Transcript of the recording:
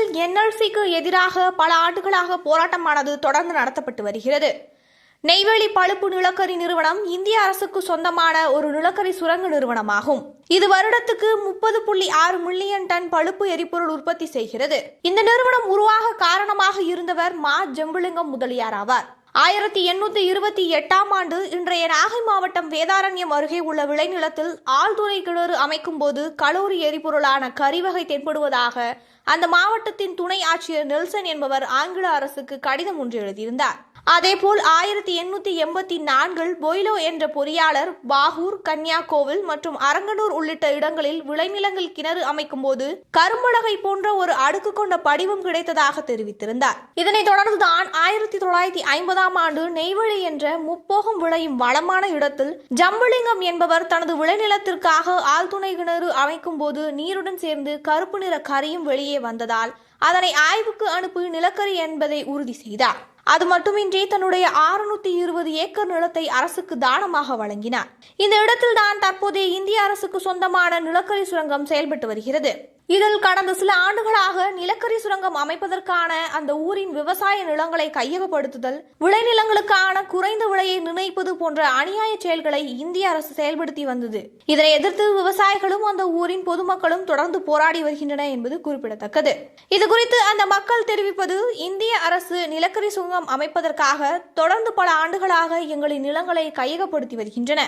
தமிழகத்தில் NLCக்கு எதிராக பல ஆண்டுகளாக போராட்டமானது தொடர்ந்து நடத்தப்பட்டு வருகிறது. நெய்வேலி பழுப்பு நிலக்கரி நிறுவனம் இந்திய அரசுக்கு சொந்தமான ஒரு நிலக்கரி சுரங்க நிறுவனமாகும். இது வருடத்துக்கு 30.6 மில்லியன் டன் பழுப்பு எரிபொருள் உற்பத்தி செய்கிறது. இந்த நிறுவனம் உருவாக காரணமாக இருந்தவர் மா. ஜம்புலிங்கம் முதலியார் ஆவார். 1828ஆம் ஆண்டு இன்றைய நாகை மாவட்டம் வேதாரண்யம் அருகே உள்ள விளைநிலத்தில் ஆழ்துளை கிணறு அமைக்கும் போது கலோரி எரிபொருளான கரிவகை தென்படுவதாக அந்த மாவட்டத்தின் துணை ஆட்சியர் நெல்சன் என்பவர் ஆங்கில அரசுக்கு கடிதம் ஒன்று எழுதியிருந்தார். அதேபோல் 1884இல் பொய்லோ என்ற பொறியாளர் பாகூர், கன்னியாகோவில் மற்றும் அரங்கனூர் உள்ளிட்ட இடங்களில் விளைநிலங்கள் கிணறு அமைக்கும் போது கரும்பலகை போன்ற ஒரு அடுக்கு கொண்ட படிவம் கிடைத்ததாக தெரிவித்திருந்தார். இதனைத் தொடர்ந்துதான் 1950ஆம் ஆண்டு நெய்வேலி என்ற முப்போகம் விளையும் வளமான இடத்தில் ஜம்புலிங்கம் என்பவர் தனது விளைநிலத்திற்காக ஆழ்துணை கிணறு அமைக்கும் போது நீருடன் சேர்ந்து கருப்பு நிற கரியும் வெளியே வந்ததால் அதனை ஆய்வுக்கு அனுப்பி நிலக்கரி என்பதை உறுதி செய்தார். அது மட்டுமின்றி தன்னுடைய 620 ஏக்கர் நிலத்தை அரசுக்கு தானமாக வழங்கினார். இந்த இடத்தில்தான் தற்போதைய இந்திய அரசுக்கு சொந்தமான நிலக்கரி சுரங்கம் செயல்பட்டு வருகிறது. இதில் கடந்த சில ஆண்டுகளாக நிலக்கரி சுரங்கம் அமைப்பதற்கான அந்த ஊரின் விவசாய நிலங்களை கையகப்படுத்துதல், விளைநிலங்களுக்கான குறைந்த விலையை நிர்ணயிப்பது போன்ற அநியாய செயல்களை இந்திய அரசு செயல்படுத்தி வந்தது. இதனை எதிர்த்து விவசாயிகளும் அந்த ஊரின் பொதுமக்களும் தொடர்ந்து போராடி வருகின்றனர் என்பது குறிப்பிடத்தக்கது. இதுகுறித்து அந்த மக்கள் தெரிவிப்பது, இந்திய அரசு நிலக்கரி சுரங்கம் அமைப்பதற்காக தொடர்ந்து பல ஆண்டுகளாக எங்களின் நிலங்களை கையகப்படுத்தி வருகின்றன.